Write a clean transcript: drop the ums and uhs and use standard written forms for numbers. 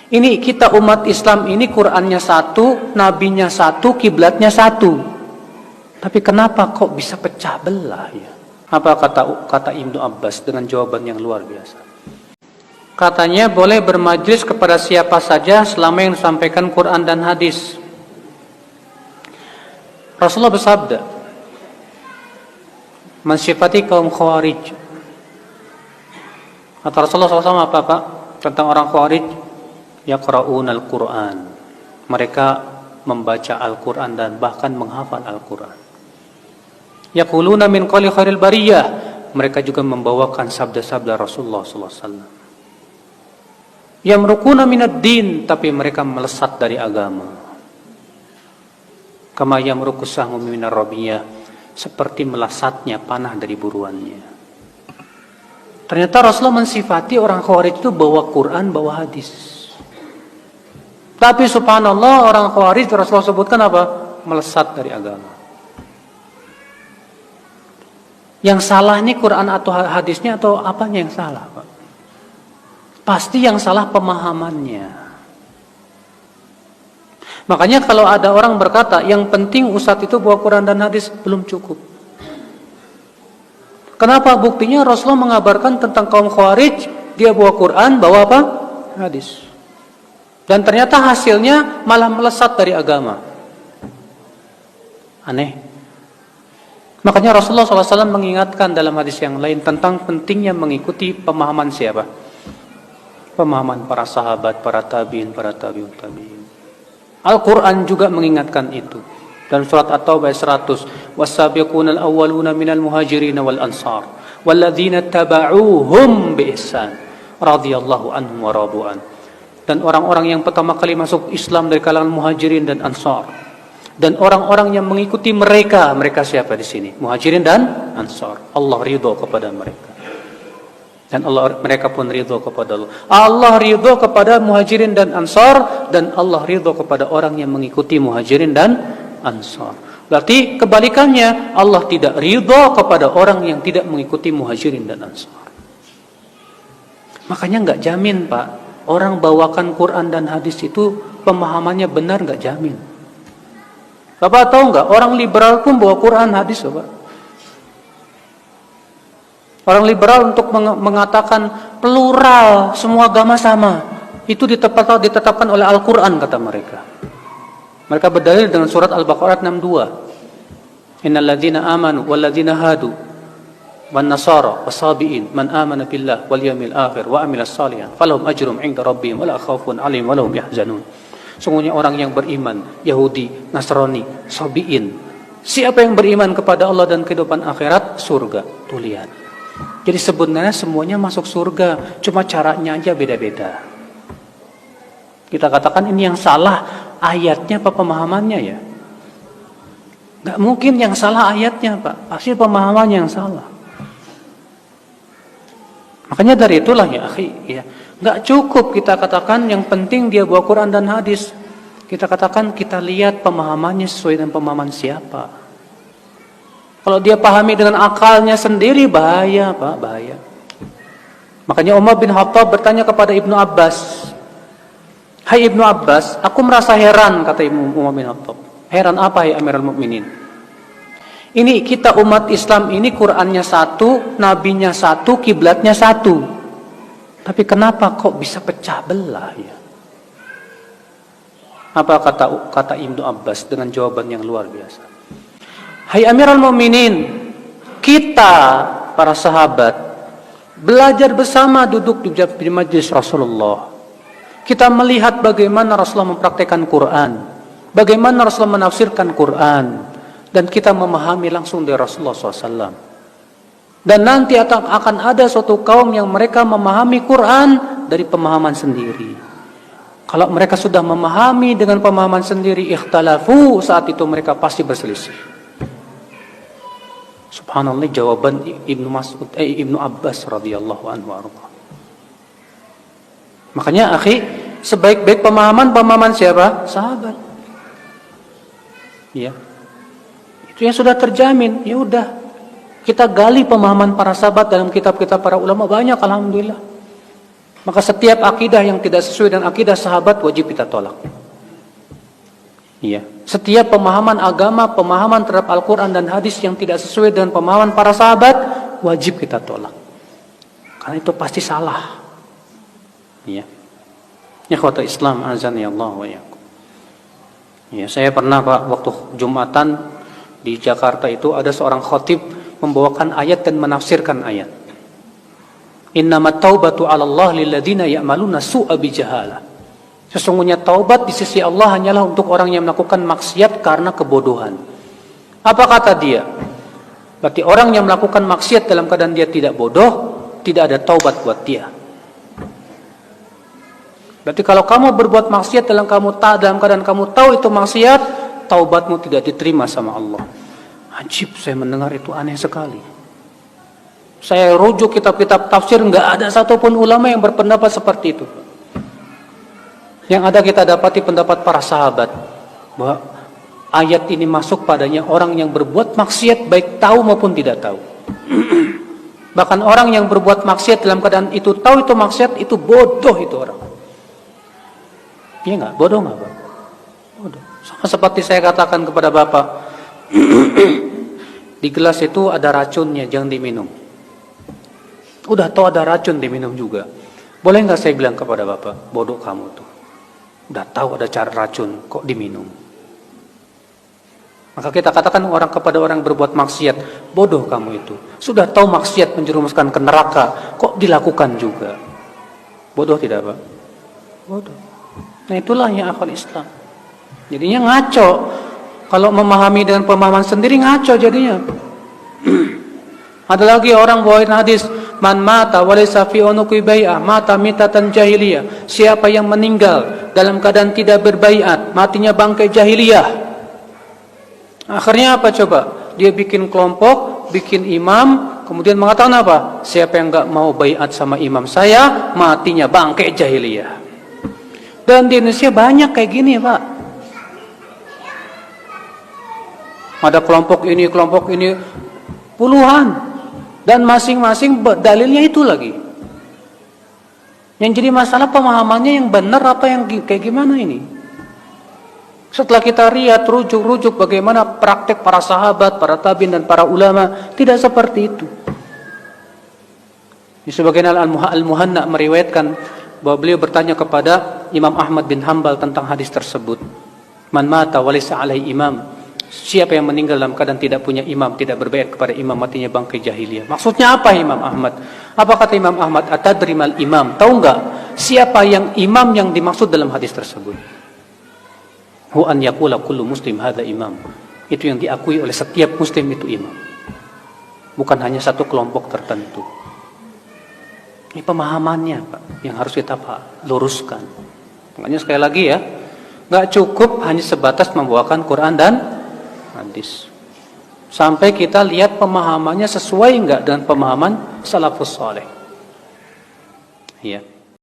Ini kita umat Islam ini Qur'annya satu, nabinya satu, kiblatnya satu. Tapi kenapa kok bisa pecah belah ya? Apa kata Ibnu Abbas dengan jawaban yang luar biasa? Katanya boleh bermajlis kepada siapa saja selama yang disampaikan Quran dan hadis. Rasulullah bersabda mensifati kaum Khawarij. Kata Rasulullah SAW apa Pak? Tentang orang Khawarij, yaqra'una al-Quran. Mereka membaca Al-Quran dan bahkan menghafal Al-Quran. Yaquluna min qali khairil bariyah. Mereka juga membawakan sabda-sabda Rasulullah SAW. Yamruquna minad din, tapi mereka melesat dari agama. Kama yamruqus sahmu minar ramiyah, seperti melesatnya panah dari buruannya. Ternyata Rasulullah mensifati orang Khawarij itu bawa Quran, bawa hadis. Tapi subhanallah orang Khawarij Rasulullah sebutkan apa? Melesat dari agama. Yang salah ini Quran atau hadisnya atau apanya yang salah, Pak? Pasti yang salah pemahamannya. Makanya kalau ada orang berkata yang penting ustadz itu bawa Quran dan hadis, belum cukup. Kenapa? Buktinya Rasulullah mengabarkan tentang kaum Khawarij, dia bawa Quran, bawa apa? Hadis. Dan ternyata hasilnya malah melesat dari agama. Aneh. Makanya Rasulullah SAW mengingatkan dalam hadis yang lain tentang pentingnya mengikuti pemahaman siapa? Pemahaman para sahabat, para tabi'in, para tabi'ut tabi'in. Al-Quran juga mengingatkan itu. Dalam surat At-Taubah 100, "Was-sabiqunal awwaluna minal muhajirin wal ansar, walladzina taba'uuhum bi ihsan, radhiyallahu anhum wa radu'an." Dan orang-orang yang pertama kali masuk Islam dari kalangan muhajirin dan ansar. Dan orang-orang yang mengikuti mereka, mereka siapa di sini? Muhajirin dan ansar. Allah ridho kepada mereka. Dan mereka pun ridho kepada Allah. Allah ridho kepada muhajirin dan ansar, dan Allah ridho kepada orang yang mengikuti muhajirin dan ansar. Berarti kebalikannya, Allah tidak ridho kepada orang yang tidak mengikuti muhajirin dan ansar. Makanya nggak jamin Pak, orang bawakan Quran dan hadis itu pemahamannya benar, nggak jamin. Bapak tahu nggak, orang liberal pun bawa Quran hadis Bapak. Orang liberal untuk mengatakan plural, semua agama sama, itu ditetapkan oleh Al-Quran kata mereka. Mereka berdalil dengan surat Al-Baqarah 62. Innal ladzina amanu wal ladzina hadu wan nasara wasabiin man amana billah wal yawmil akhir wa amila shalihan falahum ajrum 'inda rabbihim wala khaufun 'alaihim wala hum yahzanun. Sungguhnya orang yang beriman, Yahudi, Nasrani, Sabiin, siapa yang beriman kepada Allah dan kehidupan akhirat, surga. Tuh lihat. Jadi sebenarnya semuanya masuk surga, cuma caranya aja beda-beda. Kita katakan ini yang salah ayatnya apa pemahamannya ya? Gak mungkin yang salah ayatnya Pak, pasti pemahamannya yang salah. Makanya dari itulah ya akhi, ya, gak cukup kita katakan yang penting dia bawa Quran dan hadis. Kita katakan kita lihat pemahamannya sesuai dengan pemahaman siapa. Kalau dia pahami dengan akalnya sendiri, bahaya Pak, bahaya. Makanya Umar bin Khattab bertanya kepada Ibnu Abbas, "Hai Ibnu Abbas, aku merasa heran," kata Umar bin Khattab. "Heran apa ya Amirul Mukminin? Ini kita umat Islam ini Qur'annya satu, nabinya satu, kiblatnya satu. Tapi kenapa kok bisa pecah belah ya?" Apa kata Ibnu Abbas dengan jawaban yang luar biasa? "Hai Amirul Mukminin, kita para sahabat belajar bersama duduk di majelis Rasulullah. Kita melihat bagaimana Rasulullah mempraktekkan Quran, bagaimana Rasulullah menafsirkan Quran, dan kita memahami langsung dari Rasulullah SAW. Dan nanti akan ada suatu kaum yang mereka memahami Quran dari pemahaman sendiri. Kalau mereka sudah memahami dengan pemahaman sendiri, ikhtalafu, saat itu mereka pasti berselisih." Subhanallah, jawaban Ibnu Abbas radhiyallahu anhu arba. Makanya akhi, sebaik-baik pemahaman siapa? Sahabat. Ya. Itu yang sudah terjamin. Ya udah, kita gali pemahaman para sahabat dalam kitab-kitab para ulama, banyak alhamdulillah. Maka setiap akidah yang tidak sesuai dengan akidah sahabat wajib kita tolak. Iya. Setiap pemahaman agama, pemahaman terhadap Al-Quran dan hadis yang tidak sesuai dengan pemahaman para sahabat, wajib kita tolak. Karena itu pasti salah. Iya. Ikhwatul Islam, azani Allah wa iyyakum. Ya, saya pernah Pak, waktu Jumatan di Jakarta itu ada seorang khatib membawakan ayat dan menafsirkan ayat. Innamat taubatu 'ala Allah lilladzina ya'maluna su'a bijahalah. Sesungguhnya taubat di sisi Allah hanyalah untuk orang yang melakukan maksiat karena kebodohan. Apa kata dia? Berarti orang yang melakukan maksiat dalam keadaan dia tidak bodoh, tidak ada taubat buat dia. Berarti kalau kamu berbuat maksiat dalam keadaan kamu tahu itu maksiat, taubatmu tidak diterima sama Allah. Ajib, saya mendengar itu aneh sekali. Saya rujuk kitab-kitab tafsir, nggak ada satupun ulama yang berpendapat seperti itu. Yang ada kita dapati pendapat para sahabat bahwa ayat ini masuk padanya orang yang berbuat maksiat baik tahu maupun tidak tahu. Bahkan orang yang berbuat maksiat dalam keadaan itu tahu itu maksiat, itu bodoh itu orang. Iya nggak? Bodoh nggak, Pak? Bodoh. Sama seperti saya katakan kepada Bapak, di gelas itu ada racunnya, jangan diminum. Udah tahu ada racun, diminum juga. Boleh nggak saya bilang kepada Bapak, bodoh kamu tuh. Udah tahu ada cara racun, kok diminum. Maka kita katakan orang kepada orang berbuat maksiat, bodoh kamu itu. Sudah tahu maksiat menjerumuskan ke neraka, kok dilakukan juga. Bodoh tidak, Pak? Bodoh. Nah itulah yang akal Islam. Jadinya ngaco. Kalau memahami dengan pemahaman sendiri ngaco jadinya. Ada lagi orang bawain hadis, man mata walaysa fi unuqi bai'ah mata mitatan jahiliyah. Siapa yang meninggal dalam keadaan tidak berbaiat, matinya bangkai jahiliyah. Akhirnya apa coba? Dia bikin kelompok, bikin imam, kemudian mengatakan apa? Siapa yang enggak mau baiat sama imam saya, matinya bangkai jahiliyah. Dan di Indonesia banyak kayak gini, Pak. Ada kelompok ini puluhan. Dan masing-masing dalilnya itu lagi. Yang jadi masalah pemahamannya yang benar apa yang kayak gimana ini. Setelah kita lihat rujuk-rujuk bagaimana praktek para sahabat, para tabi'in dan para ulama, tidak seperti itu. Di sebagian Al-Muhanna meriwayatkan bahwa beliau bertanya kepada Imam Ahmad bin Hanbal tentang hadis tersebut. Man mata walaysa alaihi imam. Siapa yang meninggal dalam keadaan tidak punya imam, tidak berbaiat kepada imam, matinya bangkai jahiliyah. Maksudnya apa Imam Ahmad? Apa kata Imam Ahmad? Atadrimal imam. Tahu enggak siapa yang imam yang dimaksud dalam hadis tersebut? Hu an yaqula kullu muslim hadza imam. Itu yang diakui oleh setiap muslim itu imam. Bukan hanya satu kelompok tertentu. Ini pemahamannya, Pak, yang harus kita luruskan. Makanya sekali lagi ya, enggak cukup hanya sebatas membawakan Quran dan hadis. Sampai kita lihat pemahamannya sesuai enggak dengan pemahaman salafus saleh. Iya.